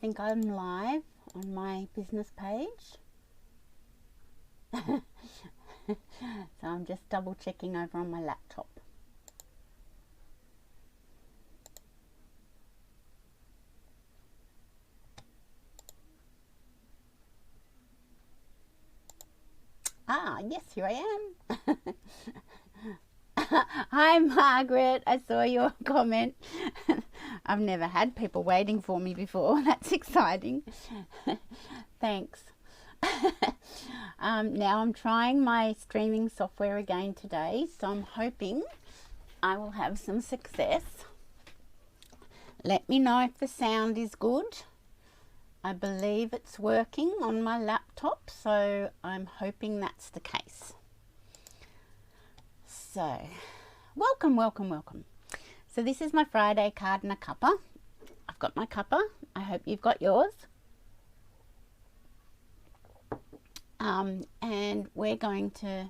think I'm live on my business page. So I'm just double checking over on my laptop. Ah, yes, here I am. Hi, Margaret. I saw your comment. I've never had people waiting for me before. That's exciting. Thanks. Now I'm trying my streaming software again today, so I'm hoping I will have some success. Let me know if the sound is good. I believe it's working on my laptop, so I'm hoping that's the case. So, welcome, welcome, welcome. So this is my Friday card and a cuppa. I've got my cuppa. I hope you've got yours. And we're going to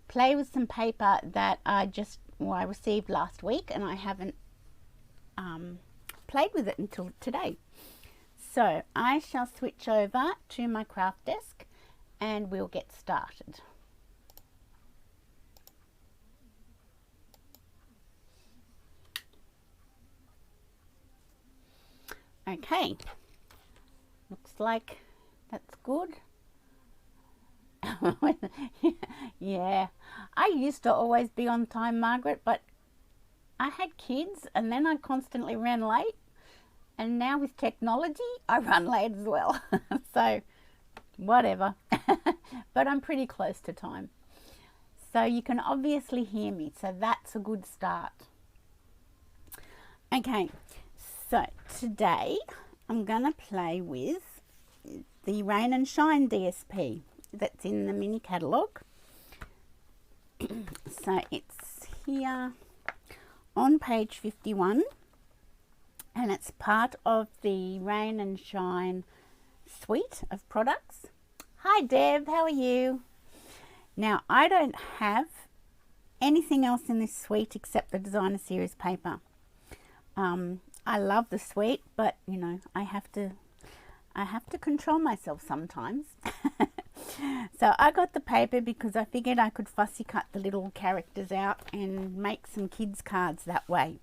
play with some paper that I received last week, and I haven't played with it until today. So I shall switch over to my craft desk and we'll get started. Okay, looks like that's good. Yeah, I used to always be on time, Margaret, but I had kids and then I constantly ran late, and now with technology I run late as well. So whatever. But I'm pretty close to time, so you can obviously hear me, so that's a good start. Okay, so today I'm gonna play with the Rain and Shine DSP that's in the mini catalogue. So it's here on page 51, and it's part of the Rain and Shine suite of products. Hi Deb, how are you? Now I don't have anything else in this suite except the designer series paper. I love the suite, but you know, I have to control myself sometimes. So I got the paper because I figured I could fussy cut the little characters out and make some kids cards that way.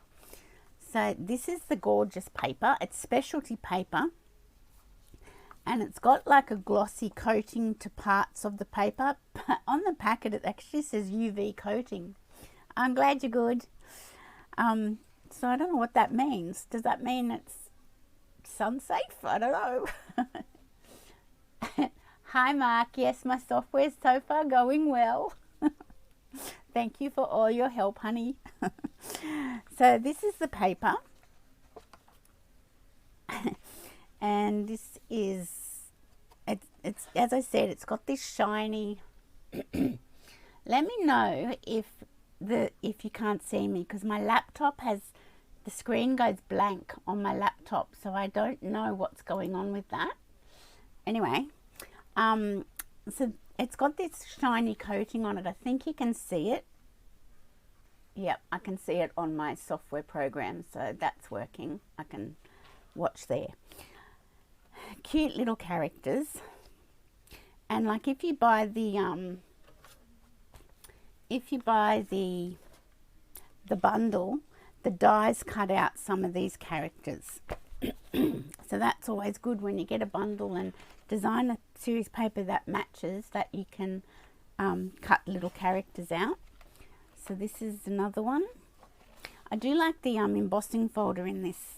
So this is the gorgeous paper. It's specialty paper, and it's got like a glossy coating to parts of the paper, but on the packet it actually says UV coating. I'm glad you're good. So I don't know what that means. Does that mean it's sun safe? I don't know. Hi Mark, yes, my software's so far going well. Thank you for all your help, honey. So this is the paper. And this is, it's as I said, it's got this shiny. Let me know if you can't see me, because my laptop has, the screen goes blank on my laptop, so I don't know what's going on with that. Anyway, so it's got this shiny coating on it. I think you can see it. Yep, I can see it on my software program, so that's working. I can watch there. Cute little characters. And like if you buy the bundle, the dies cut out some of these characters. So that's always good when you get a bundle and design a series paper that matches, that you can cut little characters out. So this is another one. I do like the embossing folder in this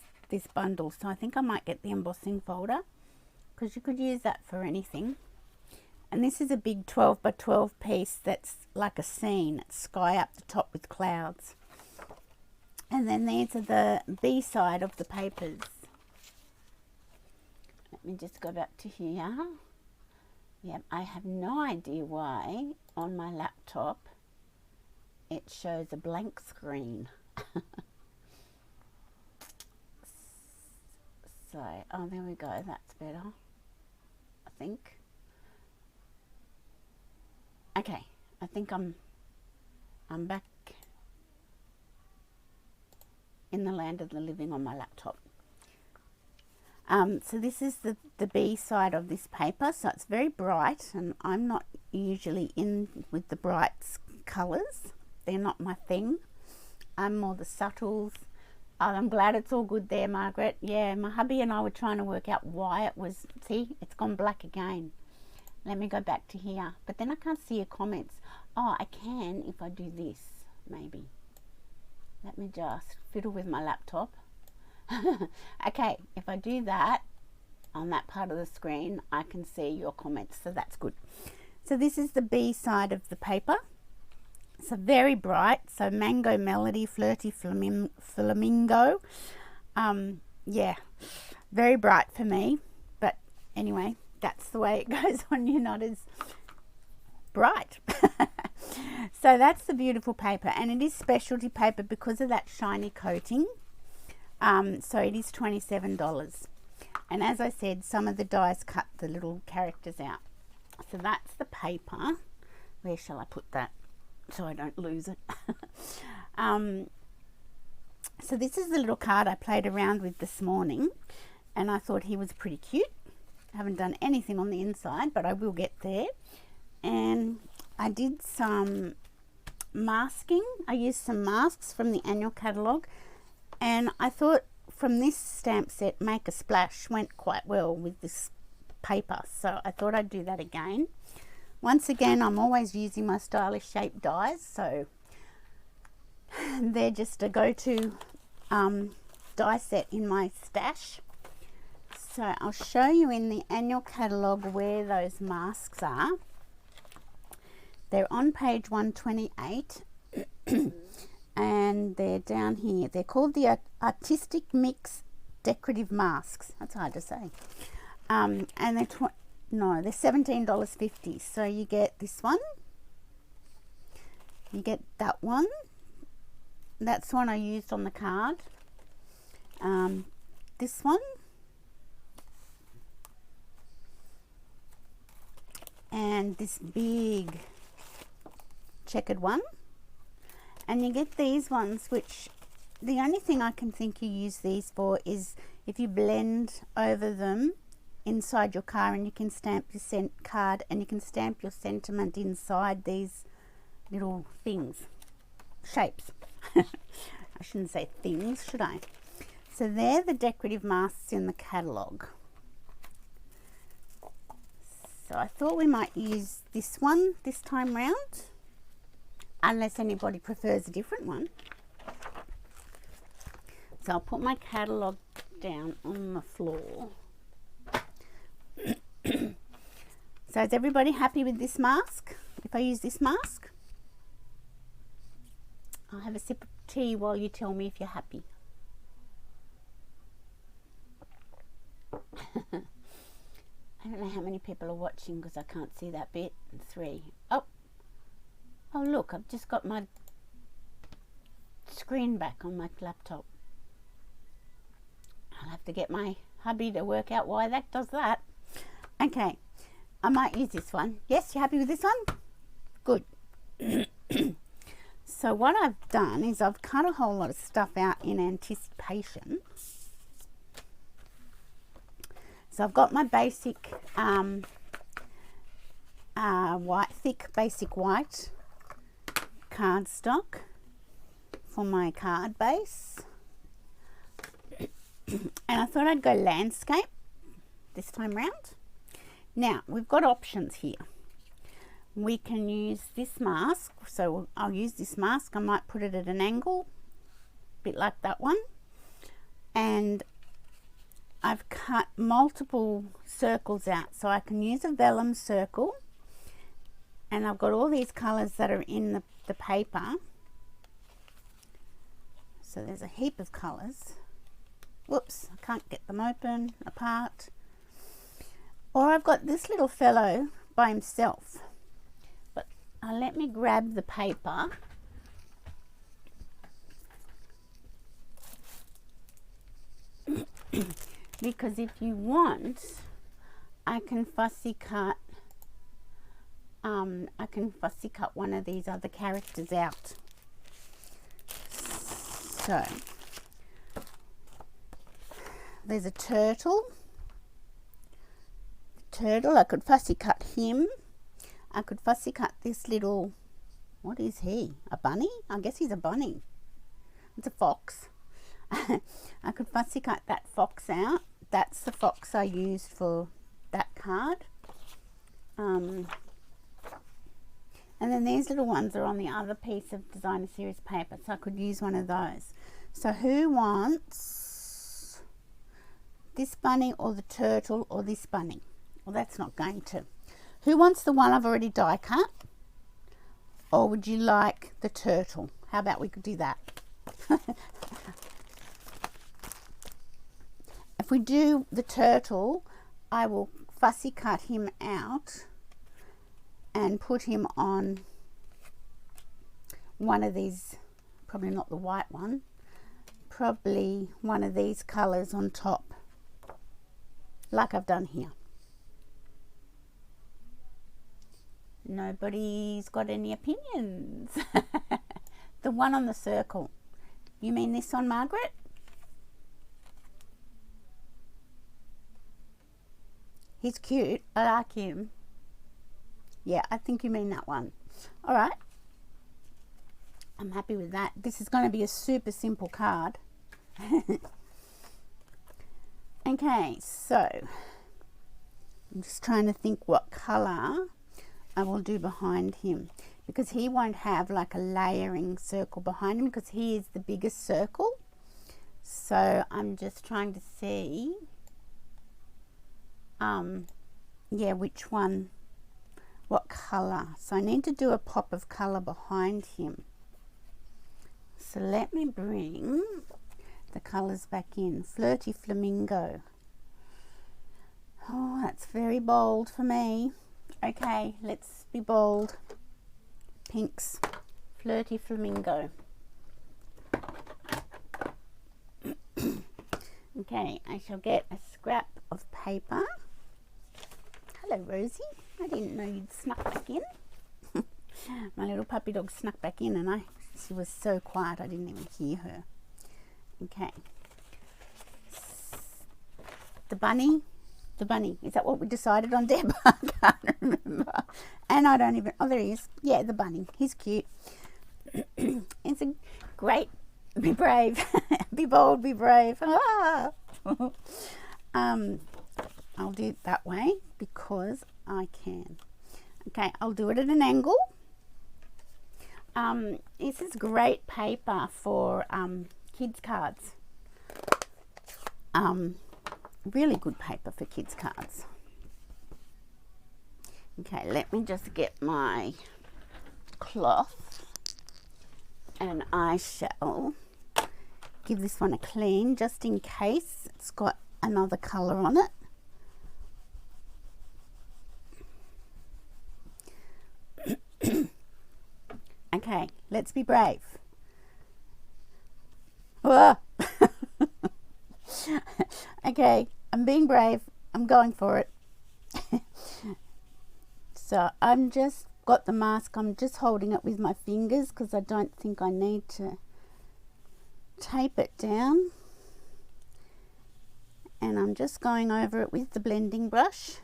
bundle, so I think I might get the embossing folder, because you could use that for anything. And this is a big 12 by 12 piece that's like a scene. It's sky up the top with clouds. And then these are the B side of the papers. Let me just go back to here. Yep, I have no idea why on my laptop it shows a blank screen. So, oh, there we go. That's better, I think. Okay, I think I'm back in the land of the living on my laptop. So this is the B side of this paper. So it's very bright, and I'm not usually in with the bright colours. They're not my thing. I'm more the subtles. I'm glad it's all good there, Margaret. Yeah, my hubby and I were trying to work out why it was. See, it's gone black again. Let me go back to here. But then I can't see your comments. Oh, I can if I do this, maybe. Let me just fiddle with my laptop. Okay, if I do that on that part of the screen, I can see your comments, so that's good. So this is the B side of the paper. So very bright. So Mango Melody, Flirty Flamingo. Yeah, very bright for me. But anyway, that's the way it goes when you're not as bright. So that's the beautiful paper, and it is specialty paper because of that shiny coating. So it is $27. And as I said, some of the dies cut the little characters out. So that's the paper. Where shall I put that so I don't lose it? So this is the little card I played around with this morning, and I thought he was pretty cute. I haven't done anything on the inside, but I will get there. And I did some masking. I used some masks from the annual catalogue, and I thought from this stamp set, Make a Splash went quite well with this paper, so I thought I'd do that again. Once again, I'm always using my stylish shape dies, so they're just a go-to die set in my stash. So I'll show you in the annual catalogue where those masks are. They're on page 128 and they're down here. They're called the Artistic Mix Decorative Masks. That's hard to say. And they're they're $17.50. So you get this one, you get that one. That's the one I used on the card. This one, and this big checkered one, and you get these ones, which the only thing I can think you use these for is if you blend over them inside your car, and you can stamp your card, and you can stamp your sentiment inside these little things, shapes. I shouldn't say things, should I? So they're the decorative masks in the catalogue. So I thought we might use this one this time round, unless anybody prefers a different one. So I'll put my catalogue down on the floor. So is everybody happy with this mask? If I use this mask, I'll have a sip of tea while you tell me if you're happy. I don't know how many people are watching because I can't see that bit. 3. Oh look, I've just got my screen back on my laptop. I'll have to get my hubby to work out why that does that. Okay, I might use this one. Yes, you happy with this one? Good. So what I've done is I've cut a whole lot of stuff out in anticipation. So I've got my basic thick basic white cardstock for my card base. And I thought I'd go landscape this time round. Now, we've got options here. We can use this mask. So I'll use this mask. I might put it at an angle, a bit like that one. And I've cut multiple circles out. So I can use a vellum circle. And I've got all these colours that are in the paper. So there's a heap of colours. Whoops, I can't get them open, apart. Or I've got this little fellow by himself. But let me grab the paper. Because if you want, I can fussy cut one of these other characters out. So there's a turtle turtle. I could fussy cut him. I could fussy cut this little, what is he? A bunny? I guess he's a bunny. It's a fox. I could fussy cut that fox out. That's the fox I used for that card. And then these little ones are on the other piece of designer series paper, so I could use one of those. So who wants this bunny or the turtle or this bunny? Well, that's not going to. Who wants the one I've already die cut? Or would you like the turtle? How about we could do that? If we do the turtle, I will fussy cut him out and put him on one of these, probably not the white one, probably one of these colours on top, like I've done here. Nobody's got any opinions. The one on the circle. You mean this one, Margaret? He's cute. I like him. Yeah, I think you mean that one. All right. I'm happy with that. This is going to be a super simple card. Okay, so I'm just trying to think what colour I will do behind him, because he won't have like a layering circle behind him because he is the biggest circle. So I'm just trying to see yeah, which one, what colour. So I need to do a pop of colour behind him. So let me bring the colours back in. Flirty Flamingo. Oh, that's very bold for me. Okay, let's be bold. Pinks. Flirty Flamingo. Okay, I shall get a scrap of paper. Hello, Rosie. I didn't know you'd snuck back in. My little puppy dog snuck back in and she was so quiet I didn't even hear her. Okay. The bunny. Is that what we decided on, Deb? I can't remember. And I don't even, oh, there he is. Yeah, the bunny. He's cute. It's a great, be brave. Be bold, be brave. Ah! I'll do it that way because I can. Okay, I'll do it at an angle. This is great paper for kids cards. Really good paper for kids cards. Okay, let me just get my cloth and I shall give this one a clean just in case it's got another colour on it. Okay, let's be brave. Whoa. Okay, I'm being brave. I'm going for it. So I'm just got the mask. I'm just holding it with my fingers because I don't think I need to tape it down. And I'm just going over it with the blending brush.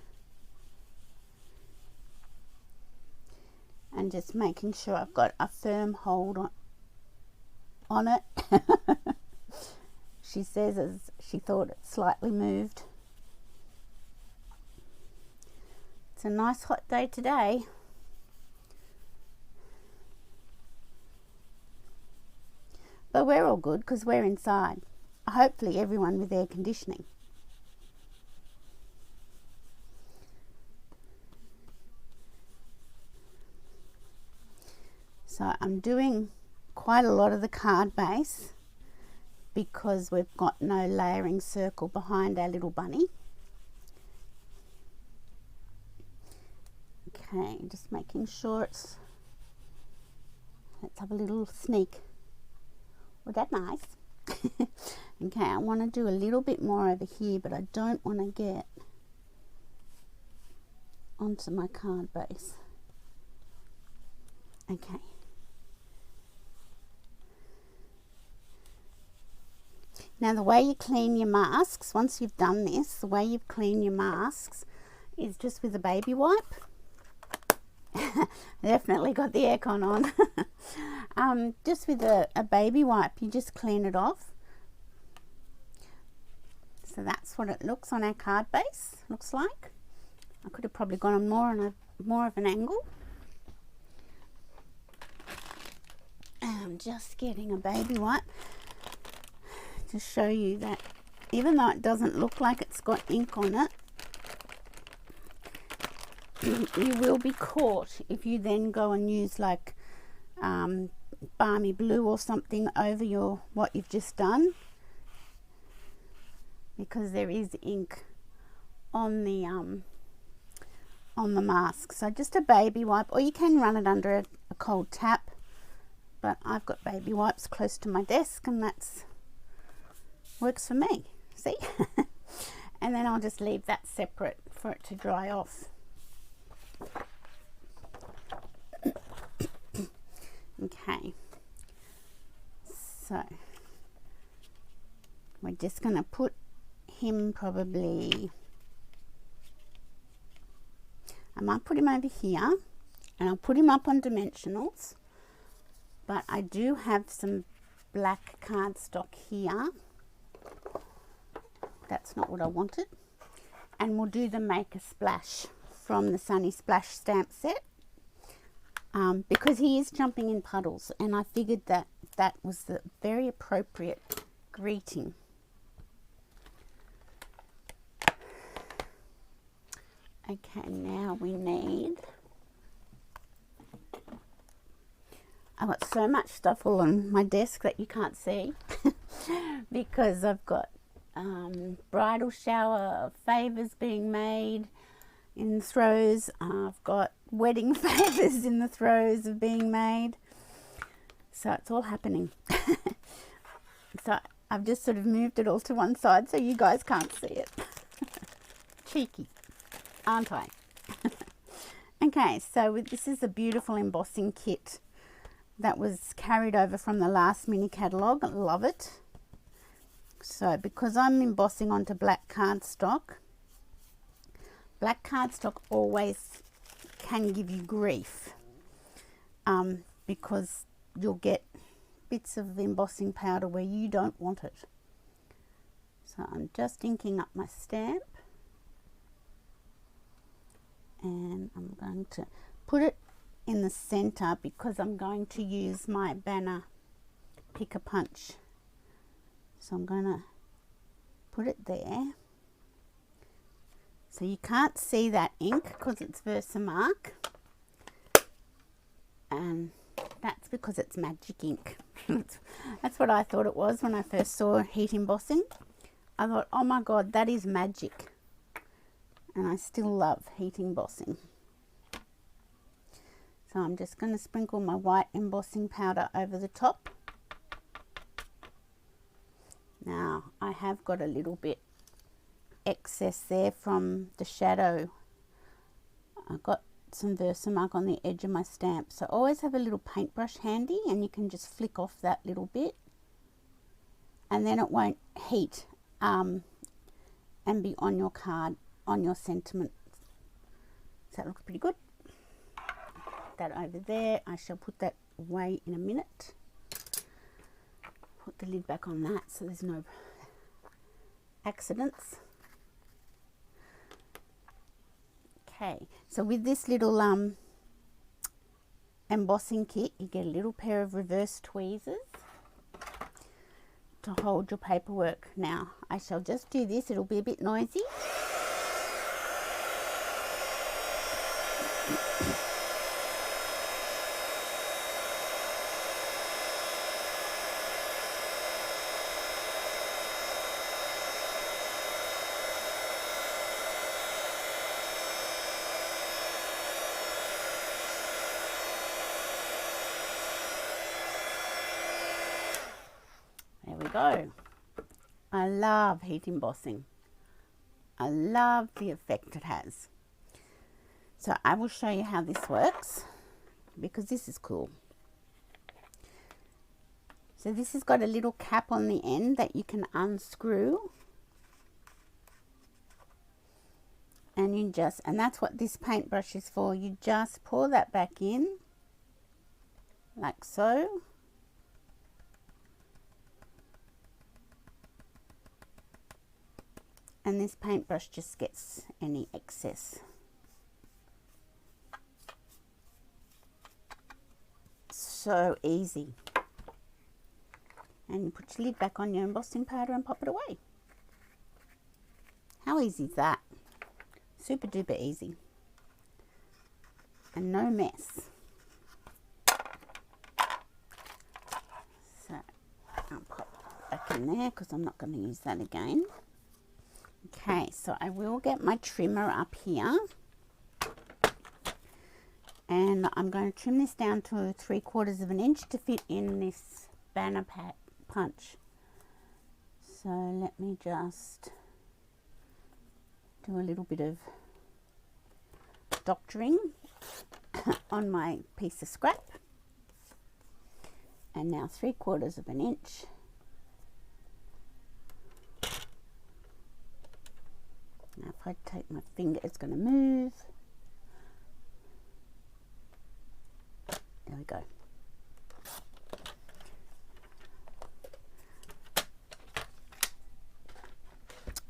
And just making sure I've got a firm hold on it. She says as she thought it slightly moved. It's a nice hot day today. But we're all good because we're inside. Hopefully everyone with air conditioning. So I'm doing quite a lot of the card base because we've got no layering circle behind our little bunny. Okay, just making sure it's, let's have a little sneak. Was that nice? Okay, I want to do a little bit more over here, but I don't want to get onto my card base. Okay. Now the way you clean your masks, once you've done this, the way you clean your masks is just with a baby wipe. Definitely got the aircon on. Just with a baby wipe, you just clean it off. So that's what it looks on our card base, looks like. I could have probably gone on more of an angle. I'm just getting a baby wipe to show you that even though it doesn't look like it's got ink on it, you will be caught if you then go and use like balmy blue or something over what you've just done, because there is ink on the mask. So just a baby wipe, or you can run it under a cold tap, but I've got baby wipes close to my desk and that's works for me. See? And then I'll just leave that separate for it to dry off. Okay, so we're just going to put him probably, I might put him over here and I'll put him up on dimensionals, but I do have some black cardstock here. That's not what I wanted. And we'll do the Make a Splash from the Sunny Splash stamp set, because he is jumping in puddles, and I figured that that was the very appropriate greeting. Okay, now we need, I've got so much stuff all on my desk that you can't see because I've got bridal shower favours being made in the throes. I've got wedding favours in the throes of being made. So it's all happening. So I've just sort of moved it all to one side so you guys can't see it. Cheeky, aren't I? Okay, so this is a beautiful embossing kit that was carried over from the last mini catalogue. I love it. So because I'm embossing onto black cardstock always can give you grief, because you'll get bits of embossing powder where you don't want it. So I'm just inking up my stamp, and I'm going to put it in the center because I'm going to use my banner pick a punch. So I'm going to put it there. So you can't see that ink because it's Versamark, and that's because it's magic ink. That's what I thought it was when I first saw heat embossing. I thought, oh my god, that is magic. And I still love heat embossing. So I'm just going to sprinkle my white embossing powder over the top. Now I have got a little bit excess there from the shadow. I got some Versamark on the edge of my stamp, so always have a little paintbrush handy and you can just flick off that little bit, and then it won't heat and be on your card, on your sentiment. So that looks pretty good. That over there, I shall put that away in a minute. Put the lid back on that so there's no accidents. Okay, so with this little embossing kit, you get a little pair of reverse tweezers to hold your paperwork. Now I shall just do this, it'll be a bit noisy. There we go. I love heat embossing. I love the effect it has. So I will show you how this works because this is cool. So this has got a little cap on the end that you can unscrew, And that's what this paintbrush is for. You just pour that back in like so. And this paintbrush just gets any excess. So easy. And you put your lid back on your embossing powder and pop it away. How easy is that? Super duper easy. And no mess. So I'll pop it back in there because I'm not going to use that again. Okay, so I will get my trimmer up here. And I'm going to trim this down to 3/4 of an inch to fit in this banner punch. So let me just do a little bit of doctoring on my piece of scrap. And now 3/4 of an inch. Now if I take my finger, it's going to move. There we go.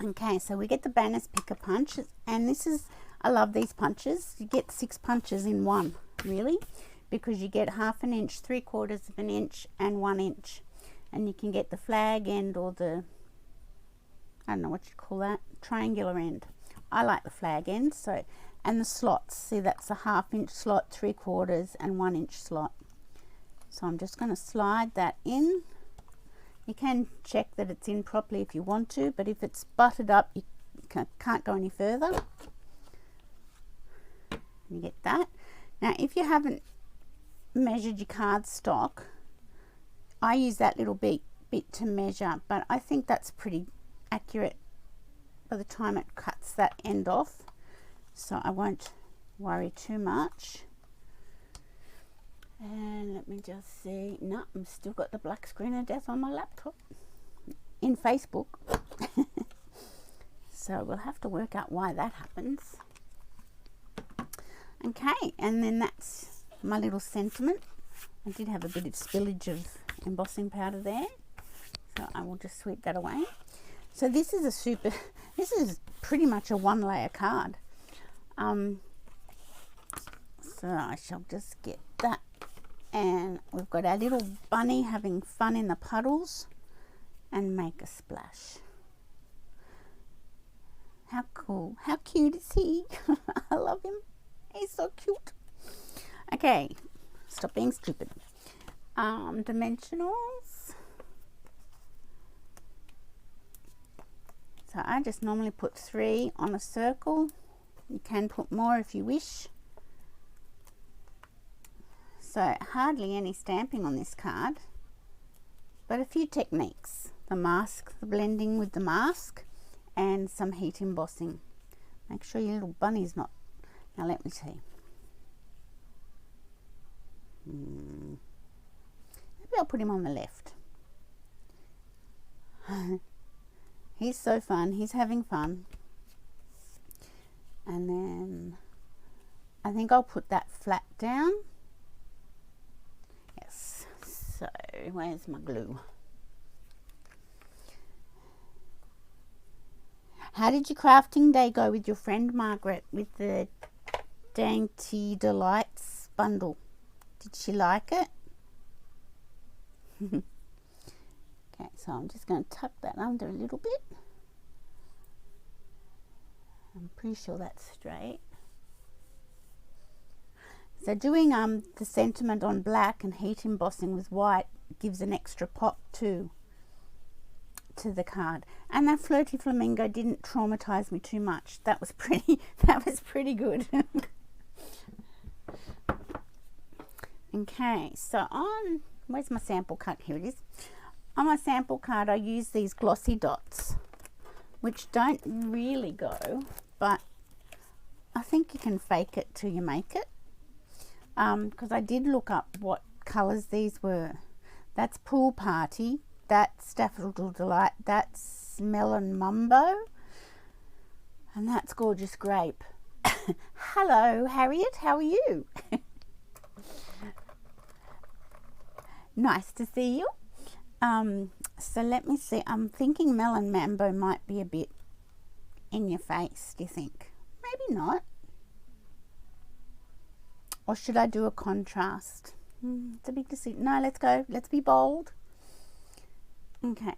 Okay, so we get the banners picker punch, and this is, I love these punches. You get 6 punches in one, really, because you get 1/2 inch, 3/4 of an inch, and 1 inch. And you can get the flag end or the, I don't know what you call that, triangular end. I like the flag end. So, and the slots, see that's a 1/2 inch slot, 3/4 and 1 inch slot. So I'm just going to slide that in. You can check that it's in properly if you want to, but if it's butted up, you can't go any further. You get that. Now if you haven't measured your cardstock, I use that little bit to measure, but I think that's pretty accurate by the time it cuts that end off, so I won't worry too much. And let me just see. No, I've still got the black screen of death on my laptop in Facebook. So we'll have to work out why that happens. Okay, and then that's my little sentiment. I did have a bit of spillage of embossing powder there, so I will just sweep that away. So this is this is pretty much a 1-layer card. So I shall just get that, and we've got our little bunny having fun in the puddles and make a splash. How cool, how cute is he? I love him, he's so cute. Okay, stop being stupid. Dimensionals. So I just normally put 3 on a circle. You can put more if you wish. So hardly any stamping on this card, but a few techniques. The mask, the blending with the mask, and some heat embossing. Make sure your little bunny's not, now let me see. Maybe I'll put him on the left. He's so fun, he's having fun. And then I think I'll put that flat down. Yes, so where's my glue? How did your crafting day go with your friend Margaret with the Dainty Delights bundle? Did she like it? Okay, so I'm just going to tuck that under a little bit. I'm pretty sure that's straight. So doing the sentiment on black and heat embossing with white gives an extra pop to the card. And that flirty flamingo didn't traumatize me too much. That was pretty good. Okay, so on, where's my sample card? Here it is. On my sample card I use these glossy dots, which don't really go, but I think you can fake it till you make it. Because I did look up what colours these were. That's Pool Party, that's Daffodil Delight, that's Melon Mumbo. And that's Gorgeous Grape. Hello, Harriet, how are you? Nice to see you. So let me see. I'm thinking Melon Mambo might be a bit in your face, do you think? Maybe not. Or should I do a contrast? It's a big decision. No, let's go. Let's be bold. Okay.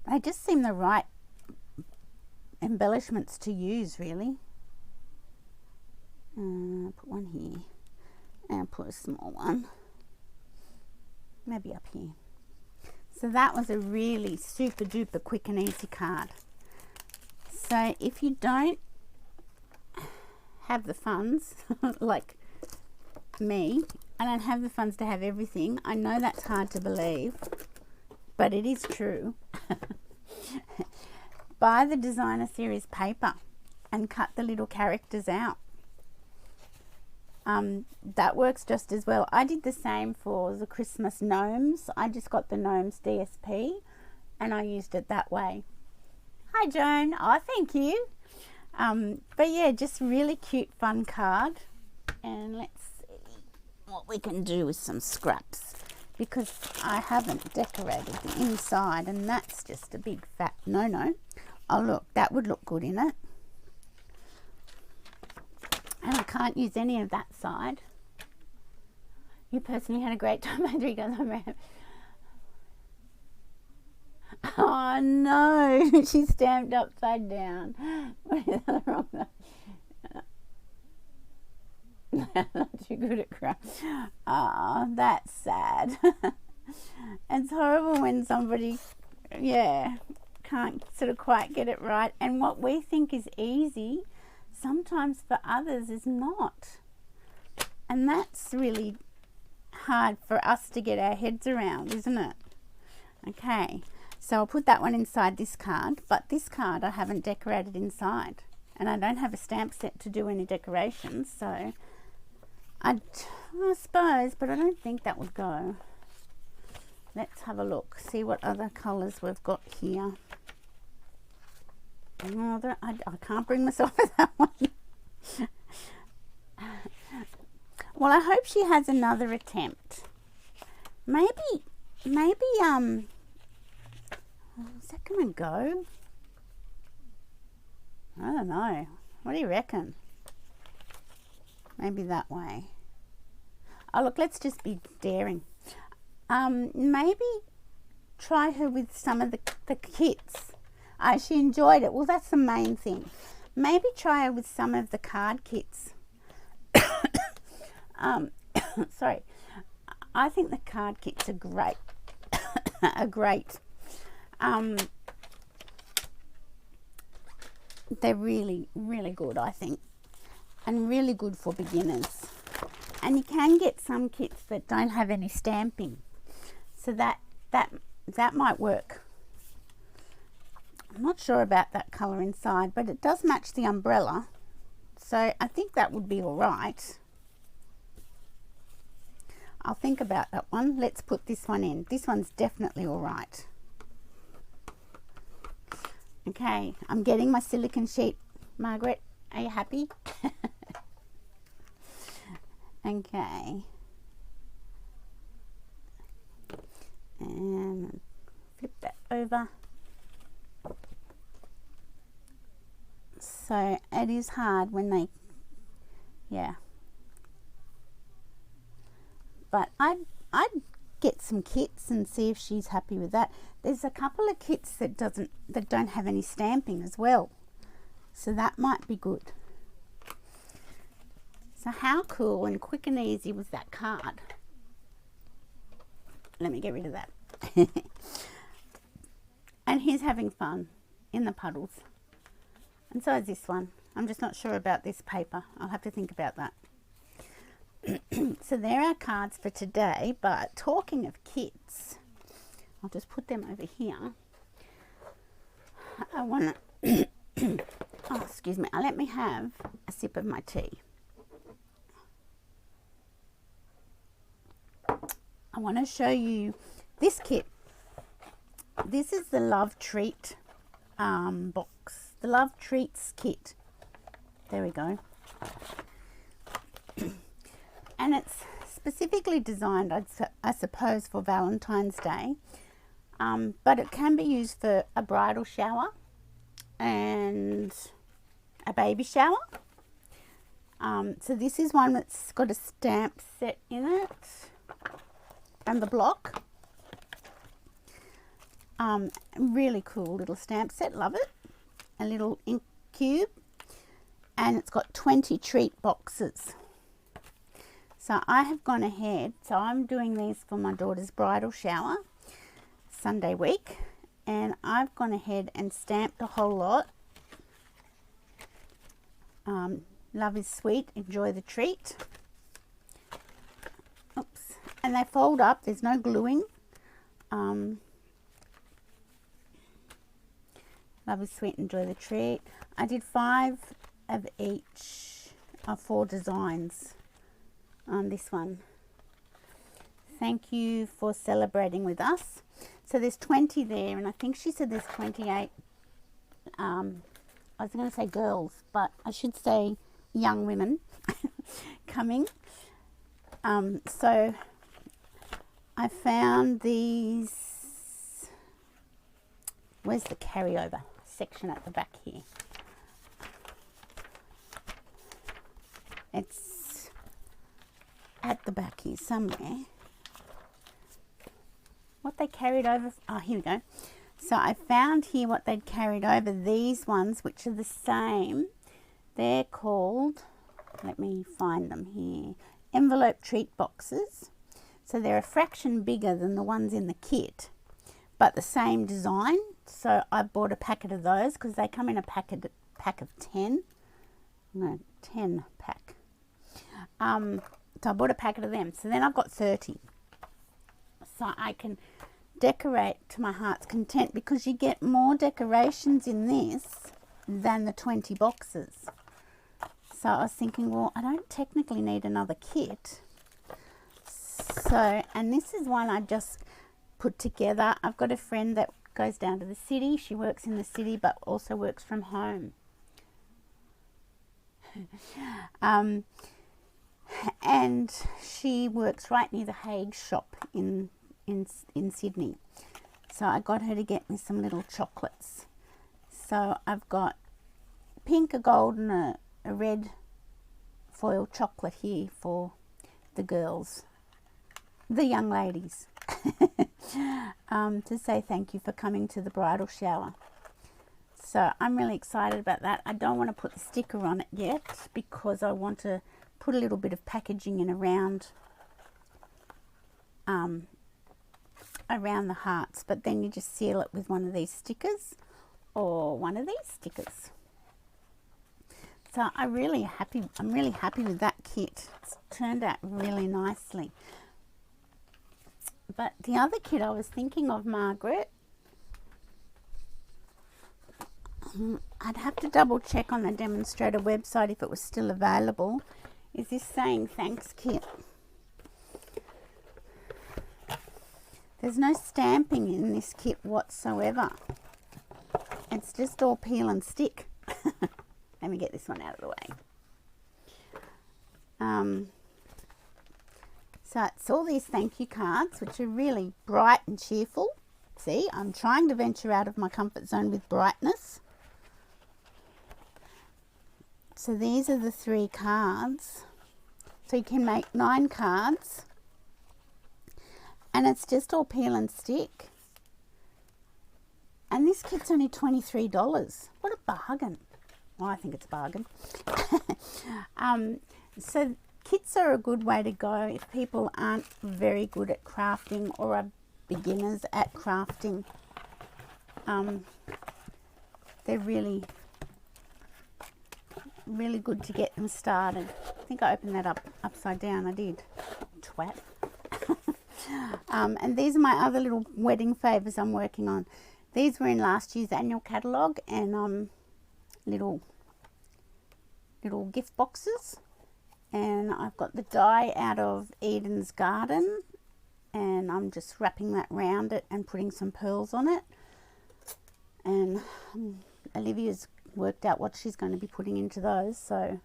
They just seem the right embellishments to use, really. Put one here and put a small one, maybe up here. So that was a really super duper quick and easy card. So if you don't have the funds like me, I don't have the funds to have everything. I know that's hard to believe, but it is true. Buy the designer series paper and cut the little characters out. That works just as well. I did the same for the Christmas gnomes. I just got the gnomes DSP and I used it that way. Hi Joan. Oh, thank you. But yeah, just really cute fun card. And let's see what we can do with some scraps, because I haven't decorated the inside, and that's just a big fat no-no. Oh look, that would look good in it. And I can't use any of that side. You personally had a great time, Andrea. Oh no, she's stamped upside down. What is that wrong? Not too good at craft. Ah, that's sad. It's horrible when somebody, yeah, can't sort of quite get it right. And what we think is easy, sometimes for others is not. And that's really hard for us to get our heads around, isn't it? Okay, so I'll put that one inside this card, but this card I haven't decorated inside. And I don't have a stamp set to do any decorations, so I suppose, but I don't think that would go. Let's have a look, see what other colours we've got here. Oh, I can't bring myself to that one. Well, I hope she has another attempt. Maybe, is that going to go? I don't know. What do you reckon? Maybe that way. Oh, look, let's just be daring. Maybe try her with some of the kits. She enjoyed it. Well, that's the main thing. Maybe try her with some of the card kits. Sorry. I think the card kits are great. They're really, really good, I think. And really good for beginners. And you can get some kits that don't have any stamping. So that might work. I'm not sure about that colour inside, but it does match the umbrella. So I think that would be all right. I'll think about that one. Let's put this one in. This one's definitely all right. Okay, I'm getting my silicone sheet. Margaret, are you happy? Okay. And flip that over. So it is hard when they, yeah. But I'd get some kits and see if she's happy with that. There's a couple of kits that don't have any stamping as well. So that might be good. So how cool and quick and easy was that card? Let me get rid of that. And he's having fun in the puddles. And so is this one. I'm just not sure about this paper. I'll have to think about that. So there are cards for today, but talking of kits, I'll just put them over here. I want to, oh, excuse me, let me have a sip of my tea. I want to show you this kit. This is the Love Treat box, the Love Treats kit. There we go. And it's specifically designed, I suppose, for Valentine's Day, but it can be used for a bridal shower and a baby shower. So this is one that's got a stamp set in it and the block. Really cool little stamp set, love it. A little ink cube, and it's got 20 treat boxes. So I have gone ahead, so I'm doing these for my daughter's bridal shower Sunday week, and I've gone ahead and stamped a whole lot. Love is sweet, enjoy the treat. Oops. And they fold up, there's no gluing. Love is sweet, enjoy the treat. I did 5 of each of 4 designs on this one. Thank you for celebrating with us. So there's 20 there, and I think she said there's 28. I was going to say girls, but I should say young women coming. So I found these. Where's the carryover section at the back here? It's at the back here somewhere. What they carried over, oh, here we go. So I found here what they'd carried over, these ones, which are the same. They're called, let me find them here, envelope treat boxes. So they're a fraction bigger than the ones in the kit, but the same design. So I bought a packet of those because they come in a pack of 10. No, 10 pack. So I bought a packet of them. So then I've got 30. So I can decorate to my heart's content, because you get more decorations in this than the 20 boxes. So I was thinking, well, I don't technically need another kit. So, and this is one I just put together. I've got a friend that goes down to the city. She works in the city but also works from home. And she works right near the Hague shop in Sydney. So I got her to get me some little chocolates. So I've got pink, a gold and a red foil chocolate here for the girls, the young ladies, to say thank you for coming to the bridal shower. So I'm really excited about that. I don't want to put the sticker on it yet because I want to put a little bit of packaging in around the hearts, but then you just seal it with one of these stickers or one of these stickers. So I'm really happy with that kit. It's turned out really nicely. But the other kit I was thinking of, Margaret, I'd have to double check on the demonstrator website if it was still available, is this saying thanks kit. There's no stamping in this kit whatsoever. It's just all peel and stick. Let me get this one out of the way. So it's all these thank you cards, which are really bright and cheerful. See, I'm trying to venture out of my comfort zone with brightness. So these are the 3 cards. So you can make 9 cards. And it's just all peel and stick. And this kit's only $23. What a bargain. Well, I think it's a bargain. So kits are a good way to go if people aren't very good at crafting or are beginners at crafting. They're really good to get them started. I think I opened that up upside down. I did. Twat. And these are my other little wedding favours I'm working on. These were in last year's annual catalogue, and little gift boxes. And I've got the die out of Eden's Garden, and I'm just wrapping that round it and putting some pearls on it. And Olivia's worked out what she's going to be putting into those. So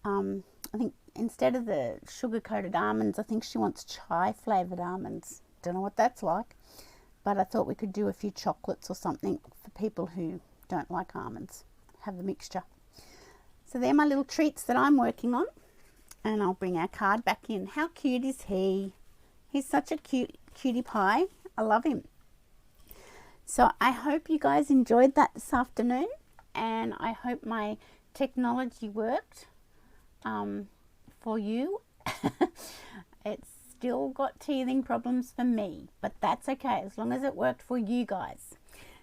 I think instead of the sugar coated almonds, I think she wants chai flavored almonds. Don't know what that's like, but I thought we could do a few chocolates or something for people who don't like almonds. Have the mixture. So they're my little treats that I'm working on, and I'll bring our card back in. How cute is he? He's such a cutie pie. I love him. So I hope you guys enjoyed that this afternoon, and I hope my technology worked for you. It's still got teething problems for me, but that's okay as long as it worked for you guys.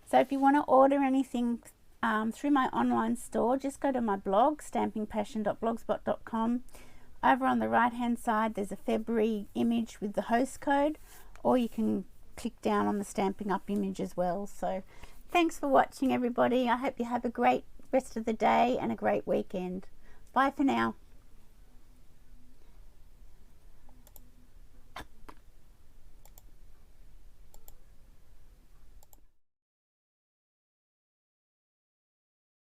So if you want to order anything through my online store, just go to my blog, stampingpassion.blogspot.com. Over on the right hand side there's a February image with the host code, or you can click down on the Stamping Up image as well. So thanks for watching, everybody. I hope you have a great rest of the day and a great weekend. Bye for now.